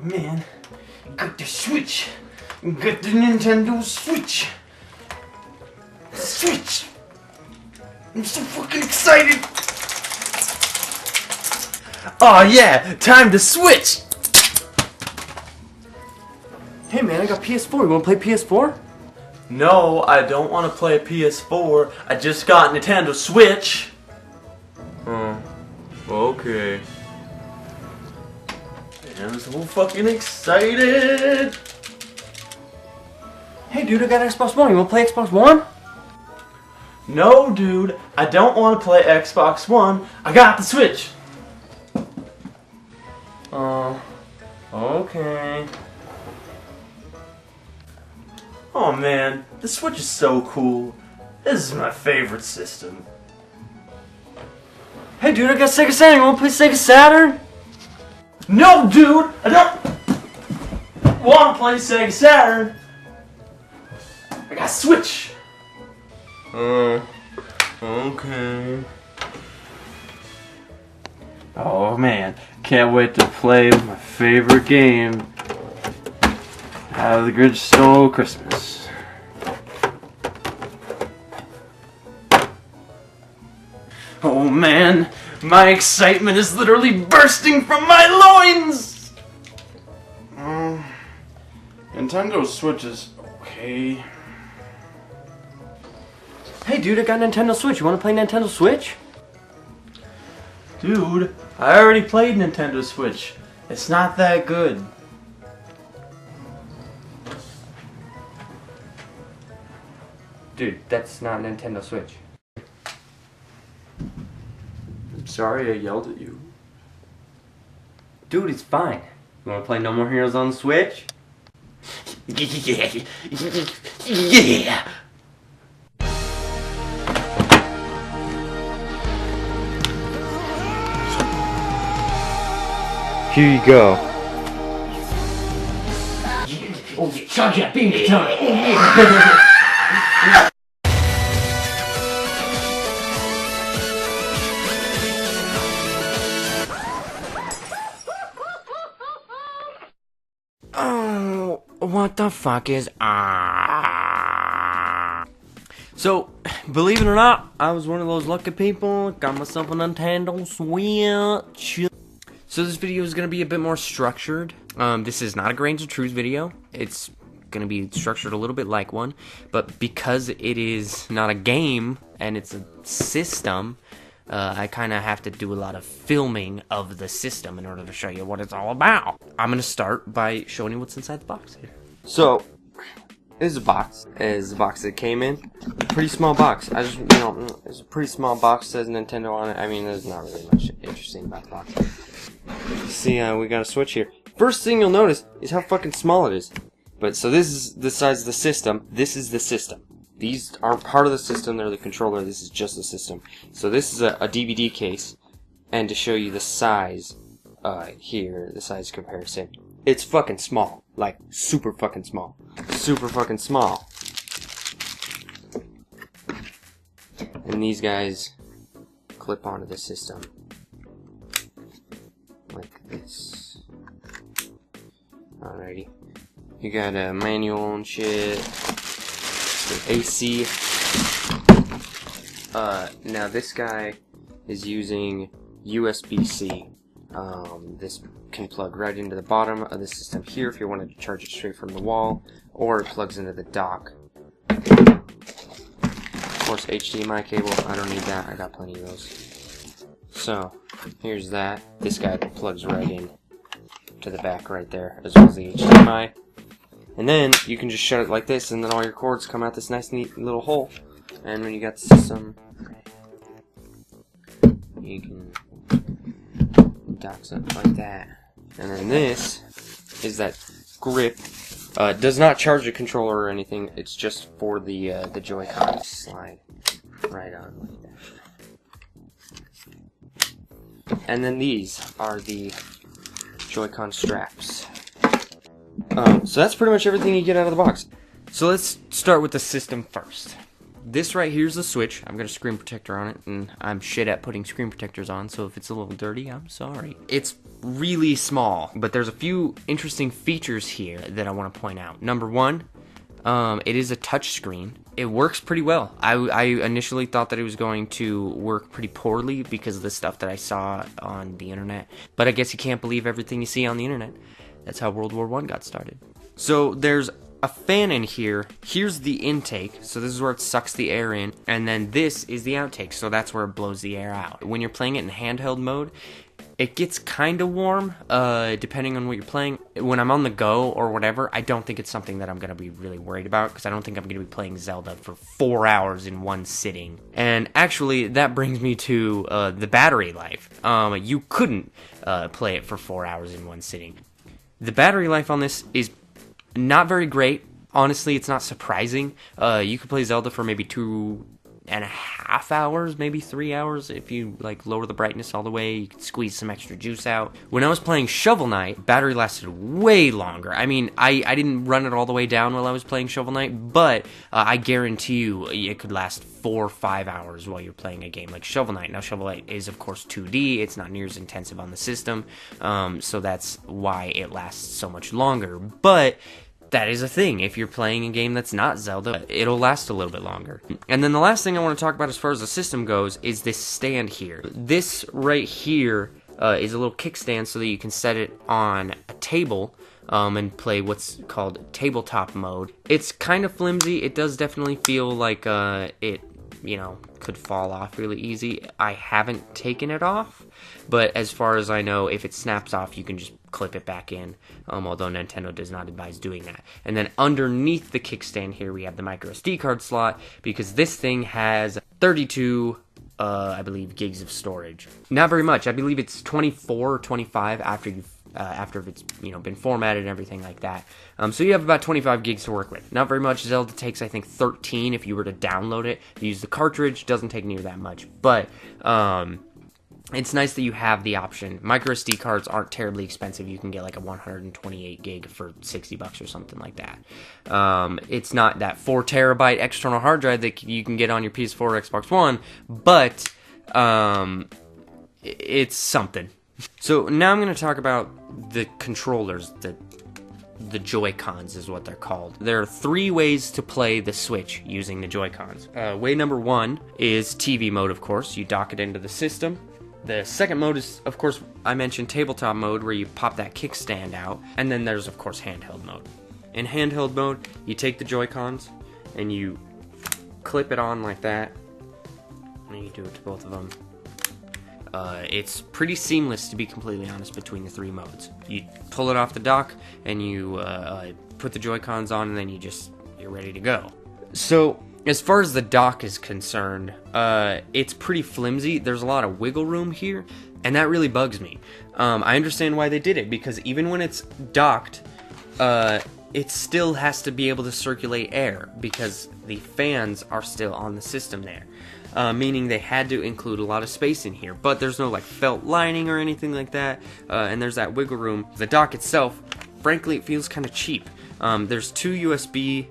man, got the Switch. Got the Nintendo Switch. Switch. I'm so fucking excited. Oh yeah, time to switch. Hey man, I got PS4. You wanna play PS4? No, I don't want to play a PS4. I just got Nintendo Switch. Oh, okay. I'm so fucking excited. Hey dude, I got Xbox One. You wanna play Xbox One? No, dude, I don't want to play Xbox One. I got the Switch. Oh, okay. Oh man, the Switch is so cool. This is my favorite system. Hey dude, I got Sega Saturn. You wanna play Sega Saturn? No, dude, I don't want to play Sega Saturn. I got Switch. Okay. Oh man, can't wait to play my favorite game. How the Grinch Stole Christmas. Oh man, my excitement is literally bursting from my loins! Nintendo Switch is okay. Hey dude, I got Nintendo Switch. You wanna play Nintendo Switch? Dude, I already played Nintendo Switch. It's not that good. Dude, that's not Nintendo Switch. I'm sorry I yelled at you. Dude, it's fine. You wanna play No More Heroes on the Switch? Yeah! Here you go. Oh yeah, charge that beam time! Oh yeah! Oh, what the fuck is So, believe it or not, I was one of those lucky people. Got myself a Nintendo Switch. So this video is going to be a bit more structured. This is not a Grains of Truth video. It's going to be structured a little bit like one. But because it is not a game, and it's a system, I kind of have to do a lot of filming of the system in order to show you what it's all about. I'm going to start by showing you what's inside the box here. So, this is a box. This is the box that came in. Pretty small box. It's a pretty small box. Says Nintendo on it. I mean, there's not really much interesting about the box. See, we got a Switch here. First thing you'll notice is how fucking small it is. But, so this is the size of the system. This is the system. These aren't part of the system, they're the controller. This is just the system. So this is a DVD case. And to show you the size, here, the size comparison. It's fucking small. Like, super fucking small. Super fucking small. And these guys clip onto the system. Like this. Alrighty. You got a manual and shit. AC. Now this guy is using USB-C. This can plug right into the bottom of the system here if you wanted to charge it straight from the wall, or it plugs into the dock. Of course, HDMI cable, I don't need that, I got plenty of those. So, here's that. This guy plugs right in to the back right there, as well as the HDMI. And then, you can just shut it like this, and then all your cords come out this nice, neat little hole. And when you got the system, you can dock something like that. And then this is that grip. It does not charge the controller or anything. It's just for the Joy-Con slide right on like that. And then these are the Joy-Con straps. So that's pretty much everything you get out of the box. So let's start with the system first. this right here's the Switch. I've got a screen protector on it, and I'm shit at putting screen protectors on, so if it's a little dirty, I'm sorry. It's really small, but there's a few interesting features here that I want to point out. Number one, it is a touch screen. It works pretty well. I initially thought that it was going to work pretty poorly because of the stuff that I saw on the internet, but I guess you can't believe everything you see on the internet. That's how World War I got started. So there's a fan in here. Here's the intake, so this is where it sucks the air in, and then this is the outtake, so that's where it blows the air out. When you're playing it in handheld mode, it gets kind of warm, depending on what you're playing. When I'm on the go or whatever, I don't think it's something that I'm going to be really worried about, because I don't think I'm going to be playing Zelda for 4 hours in one sitting. And actually, that brings me to the battery life. You couldn't play it for 4 hours in one sitting. The battery life on this is not very great. Honestly, it's not surprising. You could play Zelda for maybe 2.5 hours, maybe 3 hours. If you like lower the brightness all the way, you could squeeze some extra juice out. When I was playing Shovel Knight, battery lasted way longer. I mean, I didn't run it all the way down while I was playing Shovel Knight, but I guarantee you it could last 4 or 5 hours while you're playing a game like Shovel Knight. Now, Shovel Knight is, of course, 2D. It's not near as intensive on the system, so that's why it lasts so much longer. But that is a thing. If you're playing a game that's not Zelda, it'll last a little bit longer. And then the last thing I want to talk about as far as the system goes is this stand here. This right here is a little kickstand so that you can set it on a table and play what's called tabletop mode. It's kind of flimsy. It does definitely feel like it, could fall off really easy. I haven't taken it off, but as far as I know, if it snaps off, you can just clip it back in, although Nintendo does not advise doing that. And then underneath the kickstand here, we have the micro SD card slot, because this thing has 32, I believe, gigs of storage. Not very much. I believe it's 24 or 25 after it's been formatted and everything like that. So you have about 25 gigs to work with. Not very much. Zelda takes, I think, 13 if you were to download it. Use the cartridge, doesn't take near that much. But it's nice that you have the option. Micro SD cards aren't terribly expensive. You can get like a 128 gig for $60 or something like that. It's not that 4 terabyte external hard drive that you can get on your PS4 or Xbox One, but it's something. So now I'm going to talk about the controllers, the Joy-Cons is what they're called. There are 3 ways to play the Switch using the Joy-Cons. Way number 1 is TV mode, of course. You dock it into the system. The second mode is, of course, I mentioned tabletop mode, where you pop that kickstand out. And then there's, of course, handheld mode. In handheld mode, you take the Joy-Cons and you clip it on like that. And you do it to both of them. It's pretty seamless, to be completely honest, between the 3 modes. You pull it off the dock, and you put the Joy-Cons on, and then you're ready to go. So, as far as the dock is concerned, it's pretty flimsy. There's a lot of wiggle room here, and that really bugs me. I understand why they did it, because even when it's docked, it still has to be able to circulate air, because the fans are still on the system there. Meaning they had to include a lot of space in here, but there's no like felt lining or anything like that, and there's that wiggle room. The dock itself, frankly, it feels kind of cheap. There's 2 USB-A,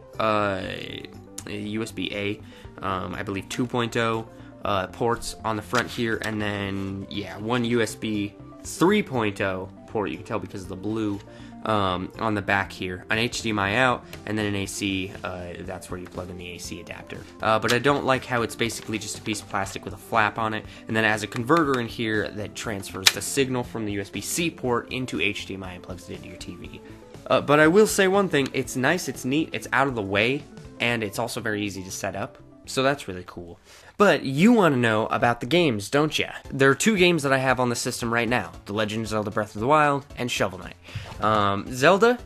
I believe 2.0 ports on the front here, and then 1 USB 3.0 port, you can tell because of the blue, on the back here, an HDMI out, and then an AC, that's where you plug in the AC adapter. But I don't like how it's basically just a piece of plastic with a flap on it, and then it has a converter in here that transfers the signal from the USB-C port into HDMI and plugs it into your TV. But I will say one thing, it's nice, it's neat, it's out of the way, and it's also very easy to set up, so that's really cool. But you want to know about the games, don't you? There are 2 games that I have on the system right now. The Legend of Zelda Breath of the Wild and Shovel Knight. Zelda,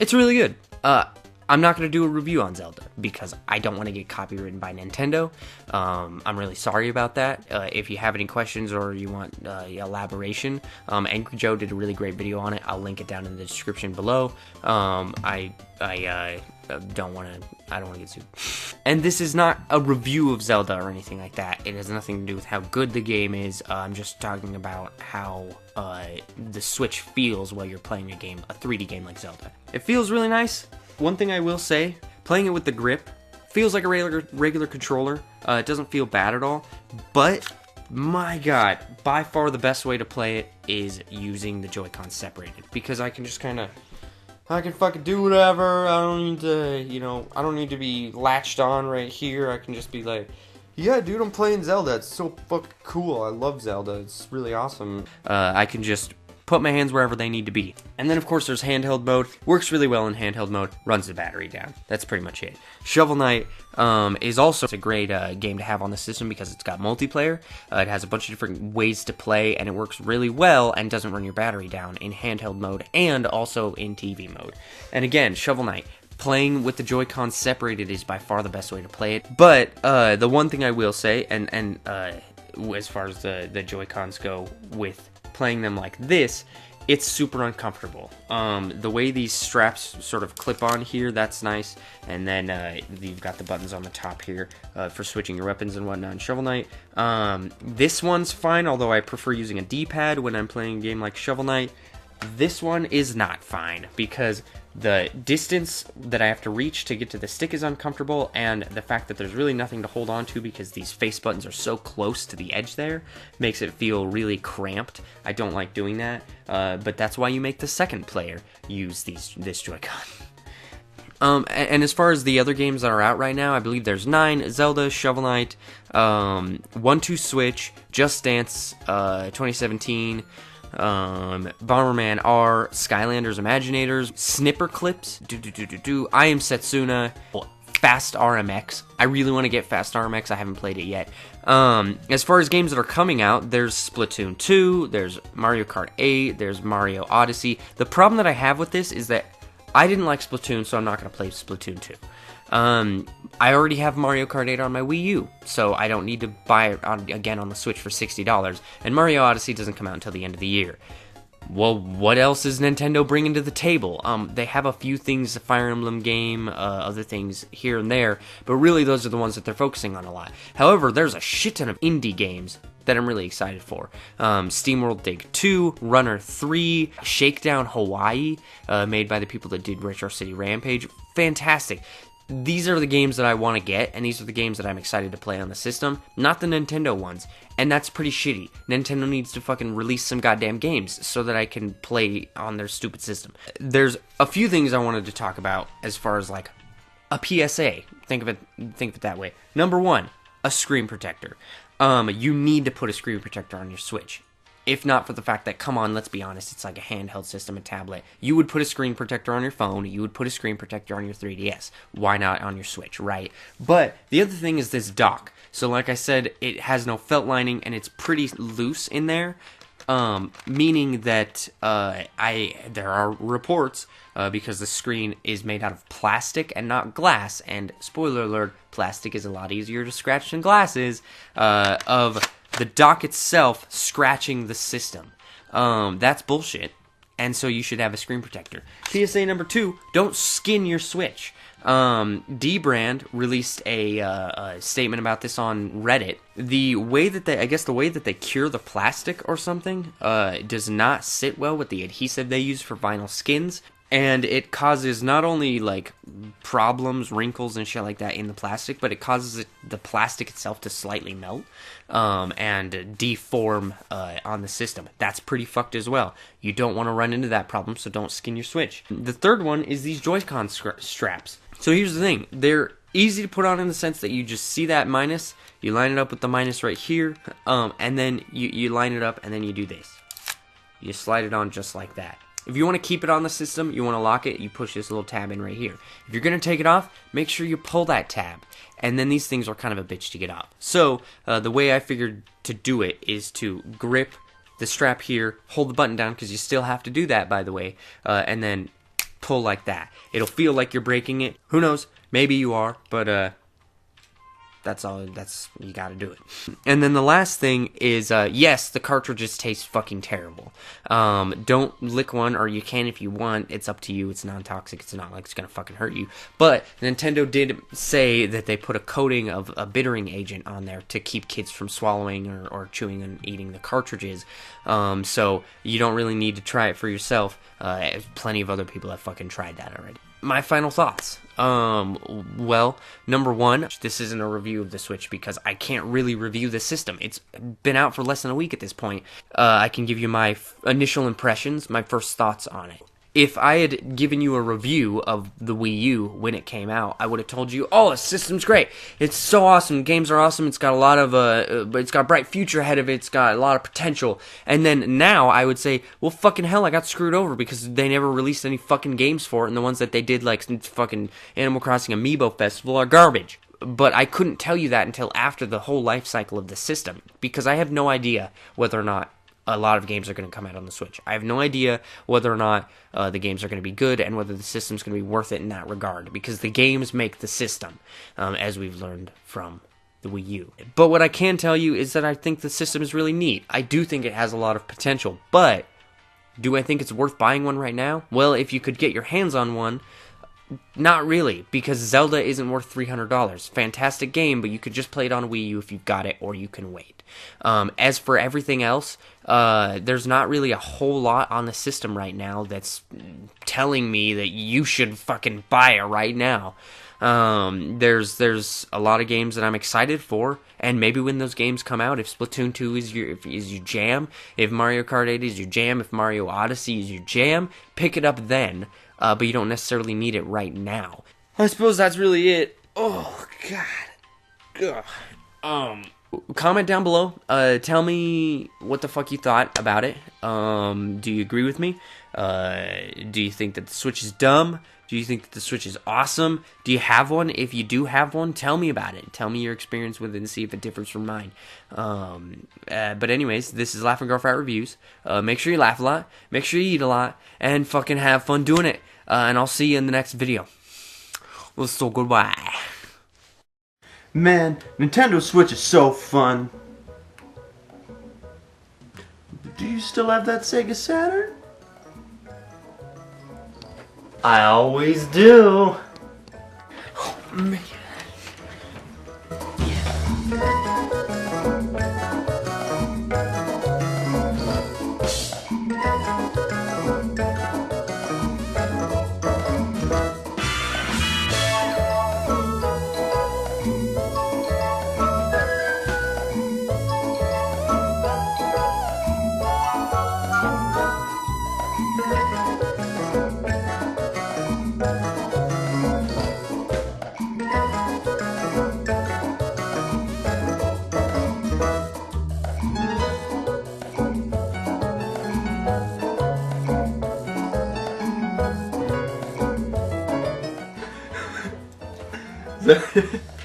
it's really good. I'm not going to do a review on Zelda because I don't want to get copywritten by Nintendo. I'm really sorry about that. If you have any questions or you want elaboration, Angry Joe did a really great video on it. I'll link it down in the description below. I don't want to get sued. And this is not a review of Zelda or anything like that. It has nothing to do with how good the game is. I'm just talking about how the Switch feels while you're playing a 3D game like Zelda. It feels really nice. One thing I will say, playing it with the grip Feels like a regular controller. It doesn't feel bad at all, but my god, by far the best way to play it is using the Joy-Cons separated, because I can just kind of, I can fucking do whatever. I don't need to, you know, I don't need to be latched on right here. I can just be like, yeah, dude, I'm playing Zelda. It's so fucking cool. I love Zelda. It's really awesome. I can just put my hands wherever they need to be. And then, of course, there's handheld mode. Works really well in handheld mode. Runs the battery down. That's pretty much it. Shovel Knight is also a great game to have on the system because it's got multiplayer. It has a bunch of different ways to play, and it works really well and doesn't run your battery down in handheld mode and also in TV mode. And again, Shovel Knight, playing with the Joy-Cons separated is by far the best way to play it. But the one thing I will say, and as far as the Joy-Cons go with playing them like this, it's super uncomfortable. The way these straps sort of clip on here, that's nice. And then you've got the buttons on the top here for switching your weapons and whatnot in Shovel Knight. This one's fine, although I prefer using a D-pad when I'm playing a game like Shovel Knight. This one is not fine because the distance that I have to reach to get to the stick is uncomfortable, and the fact that there's really nothing to hold on to because these face buttons are so close to the edge there makes it feel really cramped. I don't like doing that, but that's why you make the second player use this Joy-Con. And as far as the other games that are out right now, I believe there's 9, Zelda, Shovel Knight, 1-2 Switch, Just Dance 2017, Bomberman R, Skylanders Imaginators, Snipper Clips, I Am Setsuna, Fast RMX. I really want to get Fast RMX, I haven't played it yet. As far as games that are coming out, there's Splatoon 2, there's Mario Kart 8, there's Mario Odyssey. The problem that I have with this is that I didn't like Splatoon, so I'm not going to play Splatoon 2. I already have Mario Kart 8 on my Wii U, so I don't need to buy it again on the Switch for $60, and Mario Odyssey doesn't come out until the end of the year. Well, what else is Nintendo bringing to the table? They have a few things, a Fire Emblem game, other things here and there, but really those are the ones that they're focusing on a lot. However, there's a shit ton of indie games that I'm really excited for. SteamWorld Dig 2, Runner 3, Shakedown Hawaii, made by the people that did Retro City Rampage. Fantastic. These are the games that I want to get, and these are the games that I'm excited to play on the system, not the Nintendo ones. And that's pretty shitty. Nintendo needs to fucking release some goddamn games so that I can play on their stupid system. There's a few things I wanted to talk about as far as like a PSA. Think of it that way. Number 1, a screen protector. You need to put a screen protector on your Switch. If not for the fact that, come on, let's be honest, it's like a handheld system, a tablet. You would put a screen protector on your phone, you would put a screen protector on your 3DS. Why not on your Switch, right? But the other thing is this dock. So like I said, it has no felt lining, and it's pretty loose in there. Meaning that there are reports, because the screen is made out of plastic and not glass, and spoiler alert, plastic is a lot easier to scratch than glass is, of the dock itself scratching the system. That's bullshit, and so you should have a screen protector. PSA number 2, don't skin your Switch. D-Brand released a statement about this on Reddit. The way that they cure the plastic or something does not sit well with the adhesive they use for vinyl skins. And it causes not only, like, problems, wrinkles, and shit like that in the plastic, but it causes the plastic itself to slightly melt and deform on the system. That's pretty fucked as well. You don't want to run into that problem, so don't skin your Switch. The third one is these Joy-Con straps. So here's the thing. They're easy to put on in the sense that you just see that minus, you line it up with the minus right here, and then you line it up, and then you do this. You slide it on just like that. If you want to keep it on the system, you want to lock it, you push this little tab in right here. If you're going to take it off, make sure you pull that tab. And then these things are kind of a bitch to get off. So, the way I figured to do it is to grip the strap here, hold the button down, because you still have to do that, by the way, and then pull like that. It'll feel like you're breaking it. Who knows? Maybe you are, but you gotta do it. And then the last thing is, yes, the cartridges taste fucking terrible. Don't lick one, or you can if you want. It's up to you. It's non-toxic. It's not like it's gonna fucking hurt you. But Nintendo did say that they put a coating of a bittering agent on there to keep kids from swallowing or chewing and eating the cartridges. So you don't really need to try it for yourself. Plenty of other people have fucking tried that already. my final thoughts. Well, number one, this isn't a review of the Switch because I can't really review the system. It's been out for less than a week at this point. I can give you my initial impressions, my first thoughts on it. If I had given you a review of the Wii U when it came out, I would have told you, oh, the system's great. It's so awesome. Games are awesome. It's got a lot of, it's got a bright future ahead of it. It's got a lot of potential. And then now I would say, well, fucking hell, I got screwed over because they never released any fucking games for it. And the ones that they did, like fucking Animal Crossing Amiibo Festival, are garbage. But I couldn't tell you that until after the whole life cycle of the system because I have no idea whether or not a lot of games are going to come out on the Switch. I have no idea whether or not the games are going to be good and whether the system's going to be worth it in that regard, because the games make the system, as we've learned from the Wii U. But what I can tell you is that I think the system is really neat. I do think it has a lot of potential, but do I think it's worth buying one right now? Well, if you could get your hands on one, not really, because Zelda isn't worth $300. Fantastic game, but you could just play it on Wii U if you've got it, or you can wait. As for everything else, there's not really a whole lot on the system right now that's telling me that you should fucking buy it right now. There's a lot of games that I'm excited for, and maybe when those games come out, if Splatoon 2 is your jam, if Mario Kart 8 is your jam, if Mario Odyssey is your jam, pick it up then. But you don't necessarily need it right now. I suppose that's really it. Oh, God. Ugh. Comment down below. Tell me what the fuck you thought about it. Do you agree with me? Do you think that the Switch is dumb? Do you think that the Switch is awesome? Do you have one? If you do have one, tell me about it. Tell me your experience with it and see if it differs from mine. But anyways, this is Laugh and Grow Fat Reviews. Make sure you laugh a lot. Make sure you eat a lot. And fucking have fun doing it. And I'll see you in the next video. Well, so goodbye. Man, Nintendo Switch is so fun. Do you still have that Sega Saturn? I always do. Oh, man.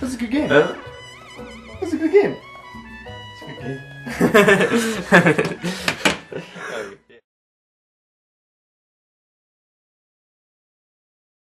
That's a good game. That's a good game. It's a good game.